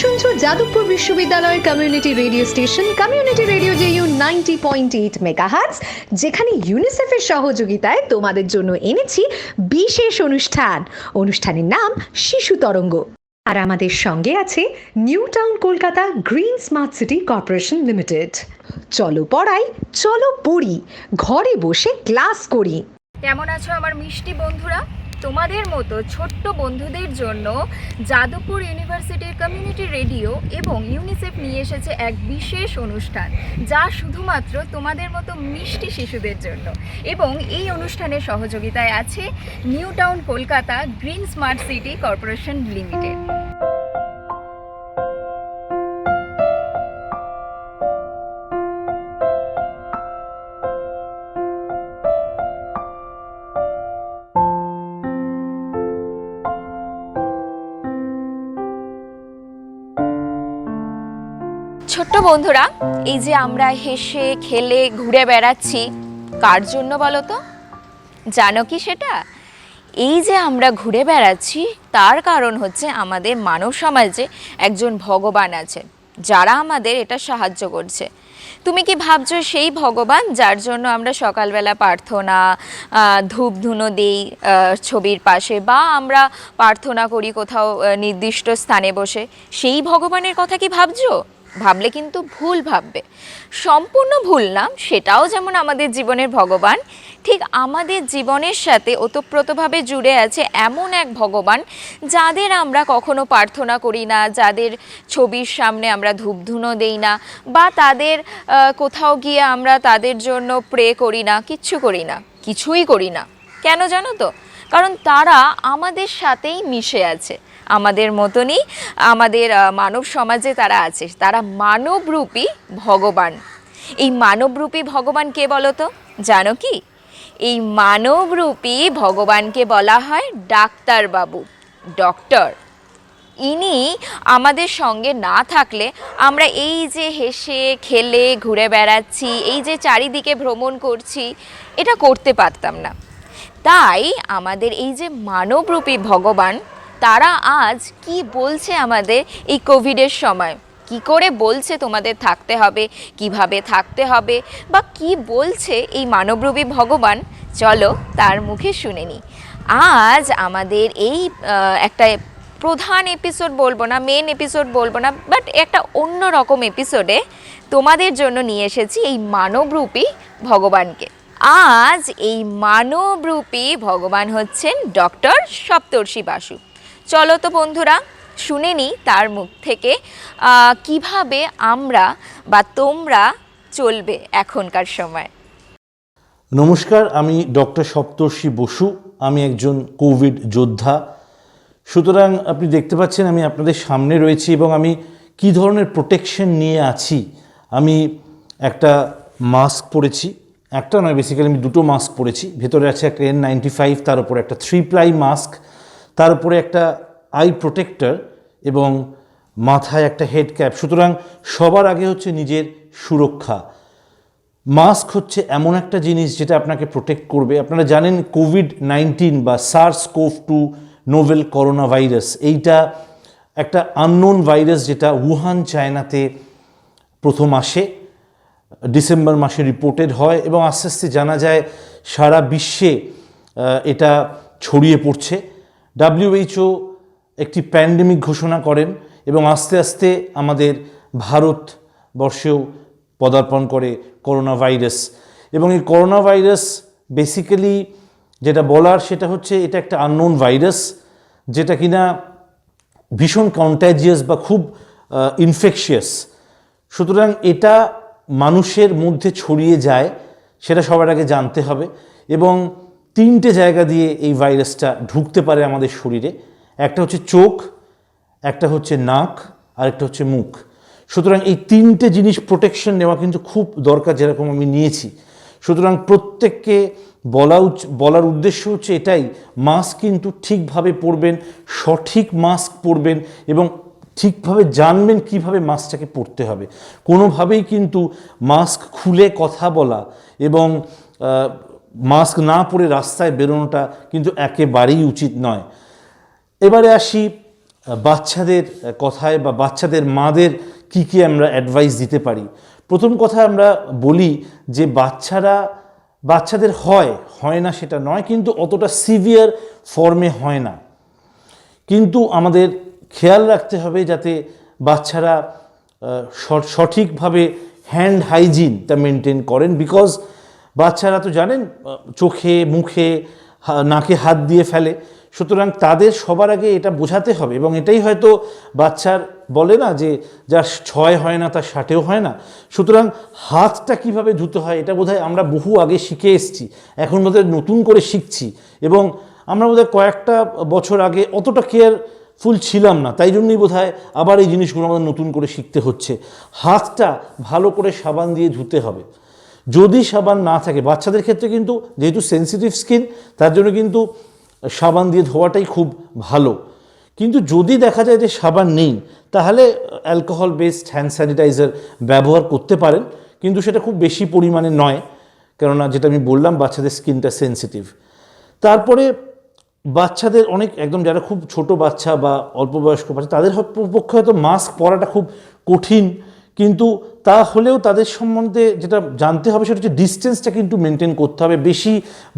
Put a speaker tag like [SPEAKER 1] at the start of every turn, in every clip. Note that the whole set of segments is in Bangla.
[SPEAKER 1] শুনছো যাদবপুর বিশ্ববিদ্যালয়ের community radio station community radio JU 90.8 megahertz, যেখানে ইউনিসেফের সহযোগিতায় তোমাদের জন্য এনেছি বিশেষ অনুষ্ঠানের নাম শিশু তরঙ্গ। আর আমাদের সঙ্গে আছে new town Kolkata green smart city corporation limited. চলো পড়াই, চলো পড়ি, ঘরে বসে ক্লাস করি।
[SPEAKER 2] কেমন আছো আমার মিষ্টি বন্ধুরা? তোমাদের মতো ছোট্ট বন্ধুদের জন্য যাদবপুর ইউনিভার্সিটির কমিউনিটি রেডিও এবং ইউনিসেফ নিয়ে এসেছে এক বিশেষ অনুষ্ঠান, যা শুধুমাত্র তোমাদের মতো মিষ্টি শিশুদের জন্য। এবং এই অনুষ্ঠানের সহযোগিতায় আছে new town Kolkata green smart city corporation limited. ছোট্ট বন্ধুরা, এই যে আমরা হেসে খেলে ঘুরে বেড়াচ্ছি, কার জন্য বলো তো? জানো কি সেটা? এই যে আমরা ঘুরে বেড়াচ্ছি তার কারণ হচ্ছে আমাদের মানব সমাজে একজন ভগবান আছে, যারা আমাদের এটা সাহায্য করছে। তুমি কি ভাবছো সেই ভগবান যার জন্য আমরা সকালবেলা প্রার্থনা, ধূপ ধুনো দিই ছবির পাশে, বা আমরা প্রার্থনা করি কোথাও নির্দিষ্ট স্থানে বসে, সেই ভগবানের কথা কি ভাবছো? ভাবলে কিন্তু ভুল ভাববে, সম্পূর্ণ ভুল না। সেটাও যেমন আমাদের জীবনের ভগবান, ঠিক আমাদের জীবনের সাথে ওতপ্রোতভাবে জুড়ে আছে এমন এক ভগবান যাদের আমরা কখনো প্রার্থনা করি না, যাদের ছবির সামনে আমরা ধূপধুনো দেই না, বা তাদের কোথাও গিয়ে আমরা তাদের জন্য প্রে করি না, কিছুই করি না। কেন জানো তো? কারণ তারা আমাদের সাথেই মিশে আছে, আমাদের মতনই আমাদের মানব সমাজে তারা আছে। তারা মানবরূপী ভগবান। এই মানবরূপী ভগবান কে বলো তো? জানো কি? এই মানবরূপী ভগবানকে বলা হয় ডাক্তারবাবু, ডক্টর। ইনি আমাদের সঙ্গে না থাকলে আমরা এই যে হেসে খেলে ঘুরে বেড়াচ্ছি, এই যে চারিদিকে ভ্রমণ করছি, এটা করতে পারতাম না। তাই আমাদের এই যে মানবরূপী ভগবান, তারা আজ কি বলছে আমাদের এই কোভিডের সময়, কি করে বলছে তোমাদের থাকতে হবে, কিভাবে থাকতে হবে, বা কি বলছে এই মানবরূপী ভগবান, চলো তার মুখে শুনে নিই। আজ আমাদের এই একটা প্রধান এপিসোড বলবো না, মেন এপিসোড বলবো না, বাট একটা অন্য রকম এপিসোডে তোমাদের জন্য নিয়ে এসেছি এই মানবরূপী ভগবানকে। আজ এই মানবরূপী ভগবান হচ্ছেন ডক্টর সপ্তর্ষি বাসু। চলো তো বন্ধুরা শুনে নিই তার মুখ থেকে কিভাবে আমরা বা তোমরা চলবে এখনকার সময়।
[SPEAKER 3] নমস্কার, আমি ডক্টর সপ্তর্ষি বসু। আমি একজন কোভিড যোদ্ধা। সুতরাং আপনি দেখতে পাচ্ছেন আমি আপনাদের সামনে রয়েছি এবং আমি কি ধরনের প্রোটেকশন নিয়ে আছি। আমি একটা মাস্ক পরেছি, একটা নয়, বেসিক্যালি আমি দুটো মাস্ক পরেছি। ভেতরে আছে একটা N95, তার উপরে একটা 3 ply মাস্ক, তার উপরে একটা আই প্রোটেক্টর এবং মাথায় একটা হেড ক্যাপ। সুতরাং সবার আগে হচ্ছে নিজের সুরক্ষা। মাস্ক হচ্ছে এমন একটা জিনিস যেটা আপনাকে প্রোটেক্ট করবে। আপনারা জানেন কোভিড-19 বা SARS-CoV-2 নোভেল করোনা ভাইরাস, এইটা একটা আননোন ভাইরাস যেটা উহান চায়নাতে প্রথম আসে, ডিসেম্বর মাসে রিপোর্টেড হয় এবং আস্তে আস্তে জানা যায় সারা বিশ্বে এটা ছড়িয়ে পড়ছে। WHO একটি প্যান্ডেমিক ঘোষণা করেন এবং আস্তে আস্তে আমাদের ভারতবর্ষেও পদার্পণ করে করোনা ভাইরাস। এবং এই করোনা ভাইরাস বেসিক্যালি যেটা বলার সেটা হচ্ছে এটা একটা আননোন ভাইরাস, যেটা কিনা ভীষণ কন্ট্যাজিয়াস বা খুব ইনফেকশিয়াস। সুতরাং এটা মানুষের মধ্যে ছড়িয়ে যায়, সেটা সবার আগে জানতে হবে। এবং 3টে জায়গা দিয়ে এই ভাইরাসটা ঢুকতে পারে আমাদের শরীরে। একটা হচ্ছে চোখ, একটা হচ্ছে নাক, আর একটা হচ্ছে মুখ। সুতরাং এই 3টে জিনিস প্রোটেকশন নেওয়া কিন্তু খুব দরকার, যেরকম আমি নিয়েছি। সুতরাং প্রত্যেককে বলার উদ্দেশ্য হচ্ছে এটাই, মাস্ক কিন্তু ঠিকভাবে পরবেন, সঠিক মাস্ক পরবেন এবং ঠিকভাবে জানবেন কিভাবে মাস্কটাকে পরতে হবে। কোনোভাবেই কিন্তু মাস্ক খুলে কথা বলা এবং মাস্ক না পরে রাস্তায় বেরোনোটা কিন্তু একেবারেই উচিত নয়। এবারে আসি বাচ্চাদের কথায় বা বাচ্চাদের মাদের কী কী আমরা অ্যাডভাইস দিতে পারি। প্রথম কথা আমরা বলি যে বাচ্চাদের হয় না সেটা নয়, কিন্তু অতটা সিভিয়ার ফর্মে হয় না। কিন্তু আমাদের খেয়াল রাখতে হবে যাতে বাচ্চারা সঠিকভাবে হ্যান্ড হাইজিনটা মেনটেন করেন, বিকজ বাচ্চারা তো জানেন চোখে মুখে নাকে হাত দিয়ে ফেলে। সুতরাং তাদের সবার আগে এটা বোঝাতে হবে, এবং এটাই হয়তো বাচ্চার বলে না যে যার 6 হয় না তার 60 হয় না। সুতরাং হাতটা কিভাবে ধুতে হয় এটা বোধহয় আমরা বহু আগে শিখে এসেছি, এখন বোধহয় নতুন করে শিখছি, এবং আমরা বোধহয় কয়েকটা বছর আগে অতটা কেয়ারফুল ছিলাম না, তাই জন্যই বোধহয় আবার এই জিনিসগুলো আমাদের নতুন করে শিখতে হচ্ছে। হাতটা ভালো করে সাবান দিয়ে ধুতে হবে। যদি সাবান না থাকে, বাচ্চাদের ক্ষেত্রে কিন্তু যেহেতু সেন্সিটিভ স্কিন, তার জন্য কিন্তু সাবান দিয়ে ধোয়াটাই খুব ভালো। কিন্তু যদি দেখা যায় যে সাবান নেই, তাহলে অ্যালকোহল বেসড হ্যান্ড স্যানিটাইজার ব্যবহার করতে পারেন, কিন্তু সেটা খুব বেশি পরিমাণে নয়, কেননা যেটা আমি বললাম বাচ্চাদের স্কিনটা সেন্সিটিভ। তারপরে বাচ্চাদের একদম যারা খুব ছোট বাচ্চা বা অল্প বয়স্ক বাচ্চা, তাদের পক্ষে হয়তো মাস্ক পরাটা খুব কঠিন, কিন্তু তা হলেও তাদের সম্বন্ধে যেটা জানতে হবে সেটা হচ্ছে ডিস্টেন্সটা কিন্তু মেনটেন করতে হবে। বেশি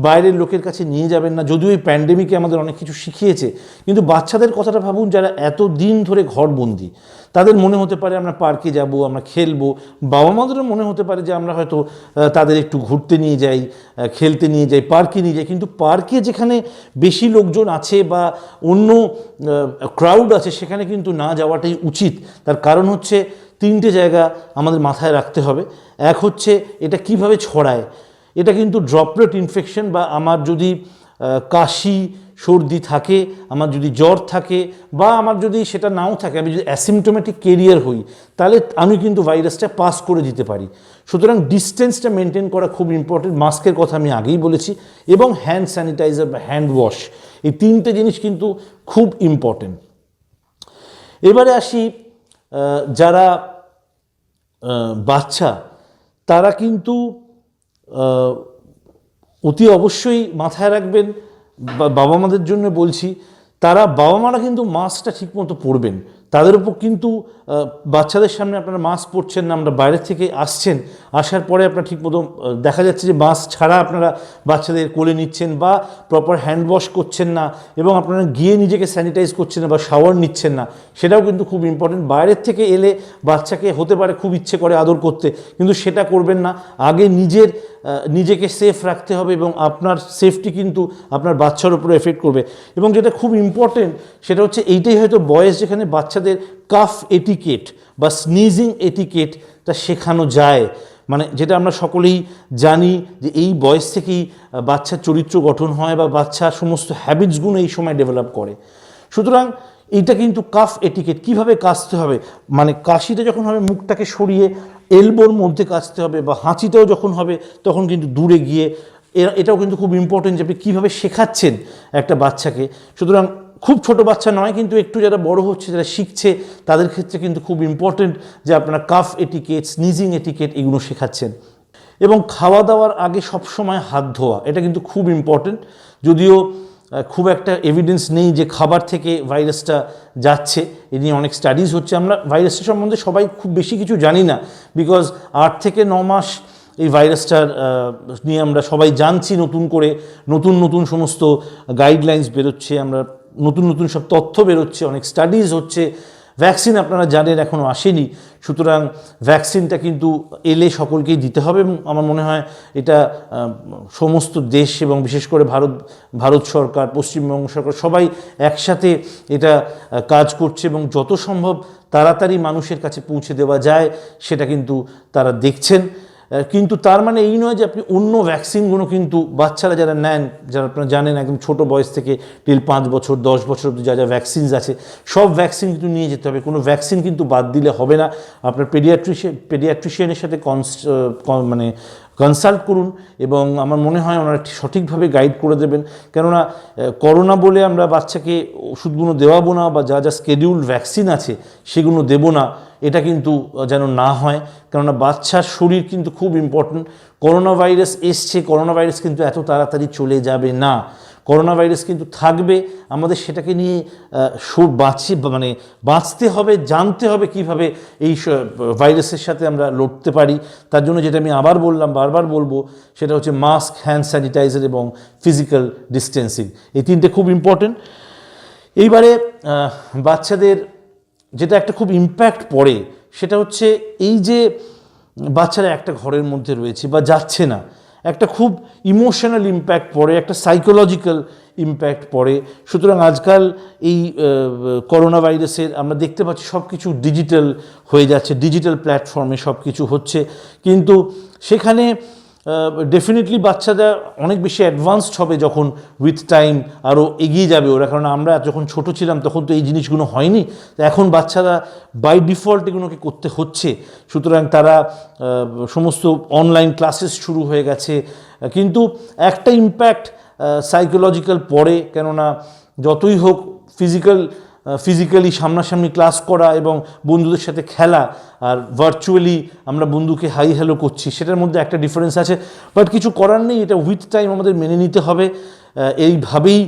[SPEAKER 3] বাইরের লোকের কাছে নিয়ে যাবেন না, যদিও এই প্যান্ডেমিকে আমাদের অনেক কিছু শিখিয়েছে, কিন্তু বাচ্চাদের কথাটা ভাবুন যারা এত দিন ধরে ঘরবন্দি, তাদের মনে হতে পারে আমরা পার্কে যাব, আমরা খেলবো। বাবা মাদেরও মনে হতে পারে যে আমরা হয়তো তাদের একটু ঘুরতে নিয়ে যাই, খেলতে নিয়ে যাই, পার্কে নিয়ে যাই, কিন্তু পার্কে যেখানে বেশি লোকজন আছে বা অন্য ক্রাউড আছে সেখানে কিন্তু না যাওয়াটাই উচিত। তার কারণ হচ্ছে 3টে জায়গা আমাদের মাথায় রাখতে হবে। এক হচ্ছে এটা কিভাবে ছড়ায়, এটা কিন্তু ড্রপলেট ইনফেকশন, বা আমার যদি কাশি সর্দি থাকে, আমার যদি জ্বর থাকে, বা আমার যদি সেটা নাও থাকে, আমি যদি অ্যাসিমটোমেটিক ক্যারিয়ার হই, তাহলে আমি কিন্তু ভাইরাসটা পাস করে দিতে পারি। সুতরাং ডিস্টেন্সটা মেনটেন করা খুব ইম্পর্টেন্ট। মাস্কের কথা আমি আগেই বলেছি, এবং হ্যান্ড স্যানিটাইজার বা হ্যান্ড ওয়াশ, এই 3টে জিনিস কিন্তু খুব ইম্পর্টেন্ট। এবারে আসি যারা বাচ্চা, তারা কিন্তু অতি অবশ্যই মাথায় রাখবেন, বাবা মাদের জন্য বলছি, বাবা মারা কিন্তু মাস্কটা ঠিকমতো পরবেন। তাদের উপর কিন্তু বাচ্চাদের সামনে আপনারা মাস্ক পরছেন না, আমরা বাইরে থেকে আসার পরে আপনারা ঠিকমতো দেখা যাচ্ছে যে মাস্ক ছাড়া আপনারা বাচ্চাদের কোলে নিচ্ছেন, বা প্রপার হ্যান্ড ওয়াশ করছেন না, এবং আপনারা গিয়ে নিজেকে স্যানিটাইজ করছেন না বা শাওয়ার নিচ্ছেন না, সেটাও কিন্তু খুব ইম্পর্টেন্ট। বাইরের থেকে এলে বাচ্চাকে হতে পারে খুব ইচ্ছে করে আদর করতে, কিন্তু সেটা করবেন না। আগে নিজেকে সেফ রাখতে হবে, এবং আপনার সেফটি কিন্তু আপনার বাচ্চার উপরে এফেক্ট করবে। এবং যেটা খুব ইম্পর্টেন্ট সেটা হচ্ছে এইটাই হয়তো বয়স যেখানে বাচ্চাদের কাফ এটিকেট বা স্নিজিং এটিকেটটা শেখানো যায়, মানে যেটা আমরা সকলেই জানি যে এই বয়স থেকেই বাচ্চার চরিত্র গঠন হয়, বা বাচ্চার সমস্ত হ্যাবিটসগুলো এই সময় ডেভেলপ করে। সুতরাং এইটা কিন্তু কাফ এটিকেট, কিভাবে কাশতে হবে, মানে কাশিটা যখন হবে মুখটাকে সরিয়ে এলবোর মধ্যে কাশতে হবে, বা হাঁচিটাও যখন হবে তখন কিন্তু দূরে গিয়ে, এটাও কিন্তু খুব ইম্পর্টেন্ট যে আপনি কীভাবে শেখাচ্ছেন একটা বাচ্চাকে। সুতরাং খুব ছোট বাচ্চা নয়, কিন্তু একটু যারা বড় হচ্ছে, যারা শিখছে, তাদের ক্ষেত্রে কিন্তু খুব ইম্পর্টেন্ট যে আপনারা কাফ এটিকেট, স্নিজিং এটিকেট এগুলো শেখাচ্ছেন। এবং খাওয়া দাওয়ার আগে সবসময় হাত ধোয়া, এটা কিন্তু খুব ইম্পর্টেন্ট। যদিও খুব একটা এভিডেন্স নেই যে খাবার থেকে ভাইরাসটা যাচ্ছে, এ নিয়ে অনেক স্টাডিজ হচ্ছে। আমরা ভাইরাসটা সম্বন্ধে সবাই খুব বেশি কিছু জানি না, বিকজ 8 থেকে 9 মাস এই ভাইরাসটার নিয়ে আমরা সবাই জানছি, নতুন সমস্ত গাইডলাইন্স বেরোচ্ছে, আমরা নতুন সব তথ্য বেরোচ্ছে, অনেক স্টাডিজ হচ্ছে। ভ্যাকসিন আপনারা জানেন এখনও আসেনি, সুতরাং ভ্যাকসিনটা কিন্তু এলে সকলকেই দিতে হবে। এবং আমার মনে হয় এটা সমস্ত দেশ এবং বিশেষ করে ভারত সরকার, পশ্চিমবঙ্গ সরকার সবাই একসাথে এটা কাজ করছে, এবং যত সম্ভব তাড়াতাড়ি মানুষের কাছে পৌঁছে দেওয়া যায় সেটা কিন্তু তারা দেখছেন। কিন্তু তার মানে এই নয় যে আপনি অন্য ভ্যাকসিনগুলো কিন্তু বাচ্চারা যারা নেন, যারা আপনারা জানেন একদম ছোট বয়স থেকে টিল 5 বছর 10 বছর অবধি যা ভ্যাকসিনস আছে, সব ভ্যাকসিন কিন্তু নিয়ে যেতে হবে। কোনো ভ্যাকসিন কিন্তু বাদ দিলে হবে না। আপনার পেডিয়াট্রিশিয়ানের সাথে কনসাল্ট করুন, এবং আমার মনে হয় ওনারা সঠিকভাবে গাইড করে দেবেন। কেননা করোনা বলে আমরা বাচ্চাকে ওষুধগুলো দেওয়াবো না, বা যা স্কেডিউলড ভ্যাকসিন আছে সেগুলো দেবো না, এটা কিন্তু যেন না হয়। কেননা বাচ্চার শরীর কিন্তু খুব ইম্পর্টেন্ট। করোনা ভাইরাস এসছে, করোনা ভাইরাস কিন্তু এত তাড়াতাড়ি চলে যাবে না। করোনা ভাইরাস কিন্তু থাকবে, আমাদের সেটাকে নিয়ে বাঁচতে হবে, জানতে হবে কিভাবে এই ভাইরাসের সাথে আমরা লড়তে পারি। তার জন্য যেটা আমি আবার বললাম, বারবার বলবো, সেটা হচ্ছে মাস্ক, হ্যান্ড স্যানিটাইজার এবং ফিজিক্যাল ডিস্টেন্সিং। এই তিনটে খুব ইম্পর্টেন্ট। এইবারে বাচ্চাদের যেটা একটা খুব ইম্প্যাক্ট পড়ে সেটা হচ্ছে এই যে বাচ্চারা একটা ঘরের মধ্যে রয়েছে বা যাচ্ছে না, একটা খুব ইমোশনাল ইম্প্যাক্ট পড়ে, একটা সাইকোলজিক্যাল ইম্প্যাক্ট পড়ে। সুতরাং আজকাল এই করোনা ভাইরাসের আমরা দেখতে পাচ্ছি সব কিছু ডিজিটাল হয়ে যাচ্ছে, ডিজিটাল প্ল্যাটফর্মে সব কিছু হচ্ছে, কিন্তু সেখানে ডেফিনেটলি বাচ্চারা অনেক বেশি অ্যাডভান্সড হবে যখন উইথ টাইম আরও এগিয়ে যাবে ওরা। কারণ আমরা যখন ছোট ছিলাম তখন তো এই জিনিসগুলো হয়নি, এখন বাচ্চারা বাই ডিফল্ট এগুলোকে করতে হচ্ছে। সুতরাং তারা সমস্ত অনলাইন ক্লাসেস শুরু হয়ে গেছে, কিন্তু একটা ইম্প্যাক্ট সাইকোলজিক্যাল পড়ে, কেননা যতই হোক ফিজিক্যালি সামনাসামনি ক্লাস করা এবং বন্ধুদের সাথে খেলা, আর ভার্চুয়ালি আমরা বন্ধুকে হাই হ্যালো করছি, সেটার মধ্যে একটা ডিফারেন্স আছে। বাট কিছু করার নেই, এটা উইথ টাইম আমাদের মেনে নিতে হবে। এইভাবেই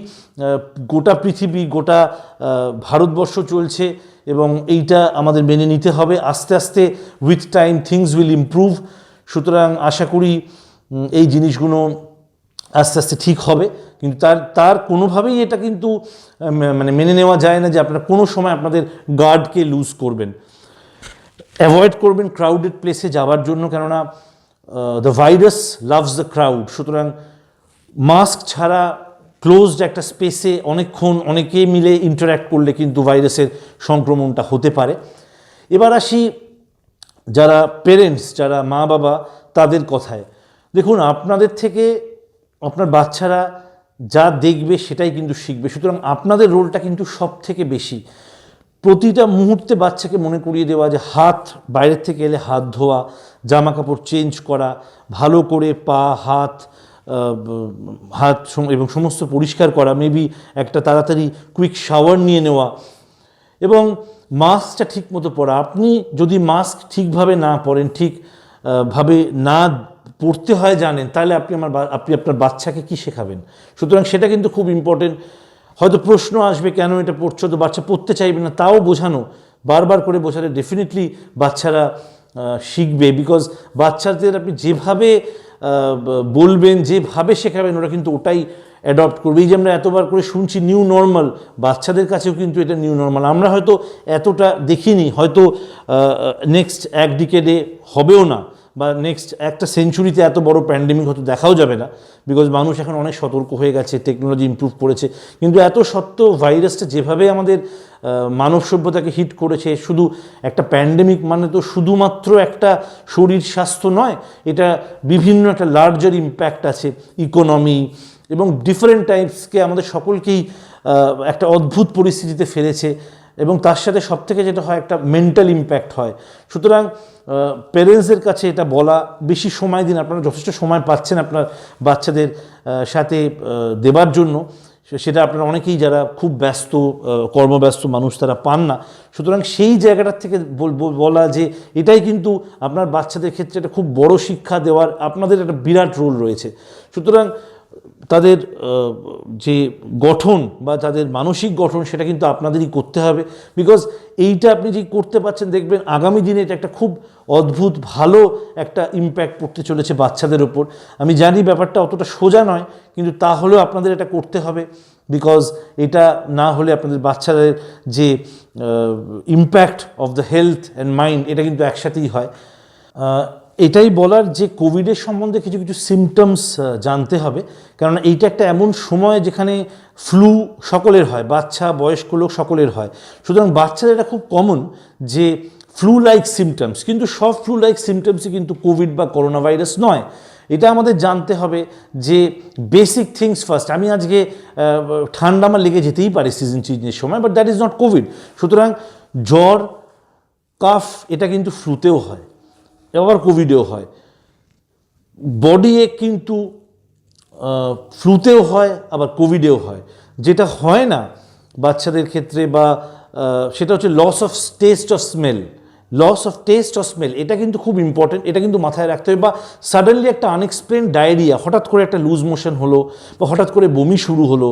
[SPEAKER 3] গোটা পৃথিবী, গোটা ভারতবর্ষ চলছে এবং এইটা আমাদের মেনে নিতে হবে। আস্তে আস্তে with time things will improve. সুতরাং আশা করি এই জিনিসগুলো আস্তে আস্তে ঠিক হবে, কিন্তু তার কোনোভাবেই এটা কিন্তু মেনে নেওয়া যায় না যে আপনারা কোনো সময় আপনাদের গার্ডকে লুজ করবেন। অ্যাভয়েড করবেন ক্রাউডেড প্লেসে যাওয়ার জন্য, কেননা the virus loves the crowd. সুতরাং মাস্ক ছাড়া ক্লোজড একটা স্পেসে অনেকক্ষণ অনেকে মিলে ইন্টারঅ্যাক্ট করলে কিন্তু ভাইরাসের সংক্রমণটা হতে পারে। এবার আসি যারা পেরেন্টস, যারা মা বাবা, তাদের কথায়। দেখুন, আপনাদের থেকে আপনার বাচ্চারা যা দেখবে সেটাই কিন্তু শিখবে। সুতরাং আপনাদের রোলটা কিন্তু সব থেকে বেশি। প্রতিটা মুহূর্তে বাচ্চাকে মনে করিয়ে দেওয়া যে হাত বাইরের থেকে এলে হাত ধোয়া, জামা কাপড় চেঞ্জ করা, ভালো করে পা, হাত এবং সমস্ত পরিষ্কার করা, মেবি একটা তাড়াতাড়ি কুইক শাওয়ার নিয়ে নেওয়া এবং মাস্কটা ঠিক মতো পরা। আপনি যদি মাস্ক ঠিকভাবে না পরেন, ঠিকভাবে না পড়তে হয় জানেন, তাহলে আপনি আপনার বাচ্চাকে কি শেখাবেন? সুতরাং সেটা কিন্তু খুব ইম্পর্টেন্ট। হয়তো প্রশ্ন আসবে কেন এটা পড়ছো, তো বাচ্চা পড়তে চাইবে না, তাও বোঝানো, বারবার করে বোঝালে ডেফিনেটলি বাচ্চারা শিখবে। বিকজ বাচ্চাদের আপনি যেভাবে বলবেন, যেভাবে শেখাবেন, ওরা কিন্তু ওটাই অ্যাডপ্ট করবে। এই যে আমরা এতবার করে শুনছি নিউ নর্মাল, বাচ্চাদের কাছেও কিন্তু এটা নিউ নর্মাল। আমরা হয়তো এতটা দেখিনি, হয়তো নেক্সট এক ডিকেডে হবেও না, বা নেক্সট একটা সেঞ্চুরিতে এত বড় প্যান্ডেমিক হয়তো দেখাও যাবে না, বিকজ মানুষ এখন অনেক সতর্ক হয়ে গেছে, টেকনোলজি ইমপ্রুভ করেছে। কিন্তু এত সত্ত্বেও ভাইরাসটা যেভাবে আমাদের মানব সভ্যতাকে হিট করেছে, শুধু একটা প্যান্ডেমিক মানে তো শুধুমাত্র একটা শরীর স্বাস্থ্য নয়, এটা বিভিন্ন একটা লার্জার ইম্প্যাক্ট আছে, ইকোনমি এবং ডিফারেন্ট টাইপসকে, আমাদের সকলকেই একটা অদ্ভুত পরিস্থিতিতে ফেলেছে। এবং তার সাথে সবথেকে যেটা হয়, একটা মেন্টাল ইম্প্যাক্ট হয়। সুতরাং প্যারেন্টসদের কাছে এটা বলা, বেশি সময় দিন, আপনারা যথেষ্ট সময় পাচ্ছেন আপনার বাচ্চাদের সাথে দেবার জন্য, সেটা আপনারা অনেকেই যারা খুব ব্যস্ত, কর্মব্যস্ত মানুষ, তারা পান না। সুতরাং সেই জায়গাটার থেকে বলা যে এটাই কিন্তু আপনার বাচ্চাদের ক্ষেত্রে একটা খুব বড় শিক্ষা দেওয়ার আপনাদের একটা বিরাট রোল রয়েছে। সুতরাং তাদের যে গঠন বা তাদের মানসিক গঠন, সেটা কিন্তু আপনাদেরই করতে হবে। বিকজ এইটা আপনি যে করতে পারছেন, দেখবেন আগামী দিনে এটা একটা খুব অদ্ভুত ভালো একটা ইম্প্যাক্ট পড়তে চলেছে বাচ্চাদের ওপর। আমি জানি ব্যাপারটা অতটা সোজা নয়, কিন্তু তাহলেও আপনাদের এটা করতে হবে। বিকজ এটা না হলে আপনাদের বাচ্চাদের যে impact of the health and mind, এটা কিন্তু একসাথেই হয়। এটাই বলার যে কোভিডের সম্বন্ধে কিছু কিছু সিমটমস জানতে হবে, কারণ এইটা একটা এমন সময় যেখানে ফ্লু সকলের হয়, বাচ্চা বয়স্ক লোক সকলের হয়। সুতরাং বাচ্চাদের এটা খুব কমন যে ফ্লু লাইক সিমটমস, কিন্তু সব ফ্লু লাইক সিমটমসই কিন্তু কোভিড বা করোনা ভাইরাস নয়। এটা আমাদের জানতে হবে যে বেসিক থিংস ফার্স্ট। আমি আজকে ঠান্ডা আমার লেগে যেতেই পারে সিজন চেঞ্জের সময়, but that is not Covid. সুতরাং জ্বর, কাফ, এটা কিন্তু ফ্লুতেও হয়, আবার কোভিডেও হয়। বডি এক কিন্তু ফ্লুতেও হয়, আবার কোভিডেও হয়। যেটা হয় না বাচ্চাদের ক্ষেত্রে, বা সেটা হচ্ছে loss of taste of smell. Loss of taste of smell, এটা কিন্তু খুব ইম্পর্টেন্ট, এটা কিন্তু মাথায় রাখতে হবে। বা সাডেনলি একটা আনএক্সপ্লেন ডায়রিয়া, হঠাৎ করে একটা লুজ মোশন হলো বা হঠাৎ করে বমি শুরু হলো,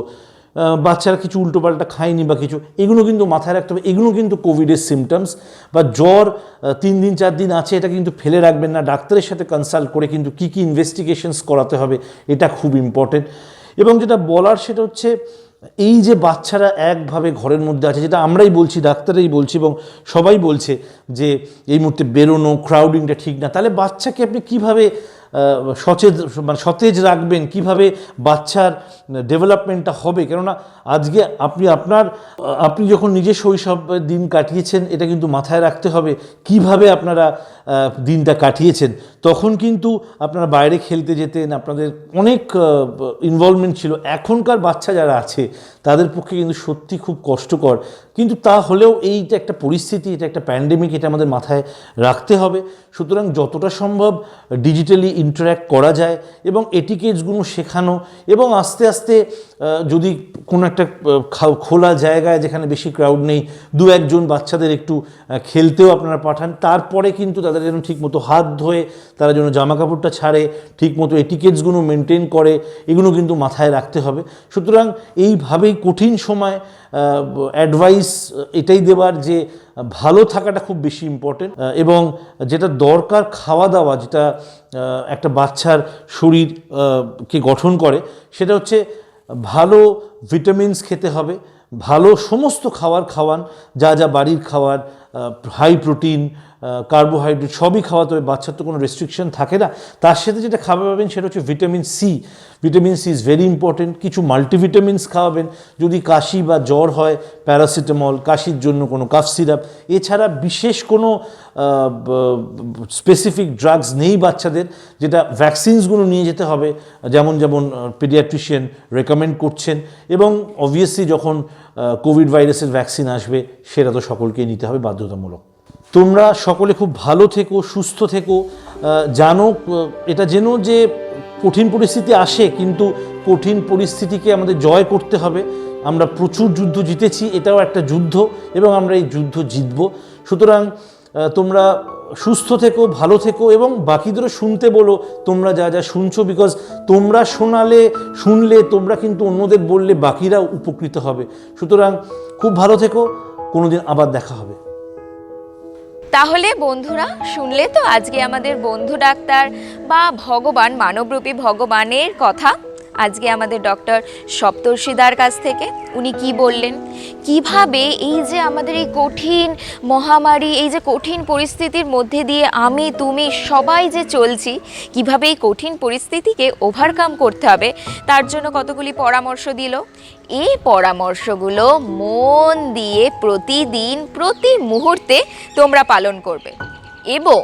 [SPEAKER 3] বাচ্চারা কিছু উল্টোপাল্টা খায়নি বা কিছু, এগুলো কিন্তু মাথায় রাখতে হবে। এগুলো কিন্তু কোভিডের সিমটমস। বা জ্বর 3 দিন 4 দিন আছে, এটা কিন্তু ফেলে রাখবেন না, ডাক্তারের সাথে কনসাল্ট করে কিন্তু কী কী ইনভেস্টিগেশনস করাতে হবে, এটা খুব ইম্পর্টেন্ট। এবং যেটা বলার সেটা হচ্ছে, এই যে বাচ্চারা একভাবে ঘরের মধ্যে আছে, যেটা আমরাই বলছি, ডাক্তারই বলছি এবং সবাই বলছে যে এই মুহূর্তে বেরোনো, ক্রাউডিংটা ঠিক না, তাহলে বাচ্চাকে আপনি কীভাবে সতেজ রাখবেন, কিভাবে বাচ্চার ডেভেলপমেন্টটা হবে? কেননা আজকে আপনি যখন নিজে শৈশবের দিন কাটিয়েছেন, এটা কিন্তু মাথায় রাখতে হবে কিভাবে আপনারা দিনটা কাটিয়েছেন। তখন কিন্তু আপনারা বাইরে খেলতে যেতেন, আপনাদের অনেক ইনভলভমেন্ট ছিল। এখনকার বাচ্চা যারা আছে তাদের পক্ষে কিন্তু সত্যি খুব কষ্টকর, কিন্তু তা হলেও এইটা একটা পরিস্থিতি, এটা একটা প্যান্ডেমিক, এটা আমাদের মাথায় রাখতে হবে। সুতরাং যতটা সম্ভব ডিজিটালি ইন্টারঅ্যাক্ট করা যায় এবং এটিকেটসগুলো শেখানো, এবং আস্তে আস্তে যদি কোনো একটা খোলা জায়গায় যেখানে বেশি ক্রাউড নেই, 2-1 জন বাচ্চাদের একটু খেলতেও আপনারা পাঠান। তারপরে কিন্তু তাদের যেন ঠিকমতো হাত ধোয়ে, তারা যেন জামা কাপড়টা ছাড়ে, ঠিকমতো এটিকেটসগুলো মেনটেন করে, এগুলো কিন্তু মাথায় রাখতে হবে। সুতরাং এইভাবেই কঠিন সময় অ্যাডভাইস এটাই দেওয়ার যে ভালো থাকাটা খুব বেশি ইম্পর্টেন্ট, এবং যেটা দরকার খাওয়া দাওয়া, যেটা একটা বাচ্চার শরীরকে গঠন করে, সেটা হচ্ছে ভালো ভিটামিনস খেতে হবে, ভালো সমস্ত খাওয়ান, যা যা বাড়ির খাবার, হাই প্রোটিন, কার্বোহাইড্রেট সবই খাওয়াতে হবে। বাচ্চার তো কোনো রেস্ট্রিকশন থাকে না। তার সাথে যেটা খাবার পাবেন সেটা হচ্ছে vitamin C. Vitamin C is very important. কিছু মাল্টিভিটামিনস খাওয়াবেন। যদি কাশি বা জ্বর হয়, প্যারাসিটামল, কাশির জন্য কোনো কাফ সিরাপ। এছাড়া বিশেষ কোনো স্পেসিফিক ড্রাগস নেই বাচ্চাদের, যেটা ভ্যাকসিনসগুলো নিয়ে যেতে হবে যেমন পেডিয়াট্রিশিয়ান রেকমেন্ড করছেন। এবং অবভিয়াসলি যখন কোভিড ভাইরাসের ভ্যাকসিন আসবে, সেটা তো সকলকেই নিতে হবে বাধ্যতামূলক। তোমরা সকলে খুব ভালো থেকো, সুস্থ থেকো। এটা জেনো যে কঠিন পরিস্থিতি আসে, কিন্তু কঠিন পরিস্থিতিকে আমাদের জয় করতে হবে। আমরা প্রচুর যুদ্ধ জিতেছি, এটাও একটা যুদ্ধ, এবং আমরা এই যুদ্ধ জিতব। সুতরাং তোমরা সুস্থ থেকো, ভালো থেকো, এবং বাকিদেরও শুনতে বলো তোমরা যা যা শুনছো, বিকজ তোমরা শুনলে তোমরা কিন্তু অন্যদের বললে বাকিরা উপকৃত হবে। সুতরাং খুব ভালো থেকো, কোনোদিন আবার দেখা হবে।
[SPEAKER 2] তাহলে বন্ধুরা শুনলে তো আজকে আমাদের বন্ধু ডাক্তার বা ভগবান, মানবরূপী ভগবানের কথা, আজকে আমাদের ডক্টর সপ্তর্ষিদার কাছ থেকে উনি কি বললেন, কিভাবে এই যে আমাদের এই কঠিন মহামারী, এই যে কঠিন পরিস্থিতির মধ্যে দিয়ে আমি তুমি সবাই যে চলছি, কিভাবে এই কঠিন পরিস্থিতিকে ওভারকাম করতে হবে, তার জন্য কতগুলি পরামর্শ দিল। এই পরামর্শগুলো মন দিয়ে প্রতিদিন প্রতি মুহূর্তে তোমরা পালন করবে, এবং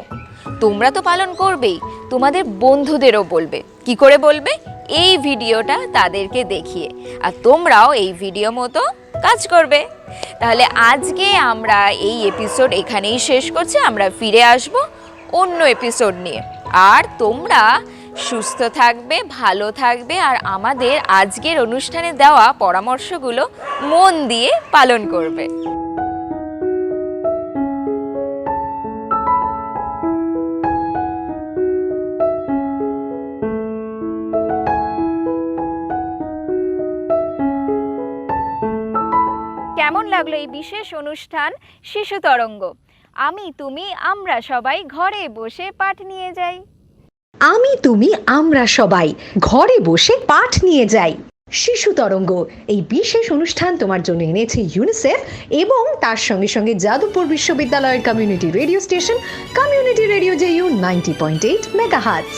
[SPEAKER 2] তোমরা তো পালন করবেই, তোমাদের বন্ধুদেরও বলবে। কি করে বলবে? এই ভিডিওটা তাদেরকে দেখিয়ে, আর তোমরাও এই ভিডিও মতো কাজ করবে। তাহলে আজকে আমরা এই এপিসোড এখানেই শেষ করছি। আমরা ফিরে আসব অন্য এপিসোড নিয়ে। আর তোমরা সুস্থ থাকবে, ভালো থাকবে, আর আমাদের আজকের অনুষ্ঠানে দেওয়া পরামর্শগুলো মন দিয়ে পালন করবে। কেমন লাগলো এই বিশেষ অনুষ্ঠান শিশু তরঙ্গ? আমি তুমি আমরা সবাই ঘরে বসে পাঠ নিয়ে যাই।
[SPEAKER 1] আমি তুমি আমরা সবাই ঘরে বসে পাঠ নিয়ে যাই। শিশু তরঙ্গ এই বিশেষ অনুষ্ঠান তোমার জন্য এনেছে ইউনিসেফ, এবং তার সঙ্গে সঙ্গে যাদবপুর বিশ্ববিদ্যালয়ের community radio station community radio JU 90.8 megahertz.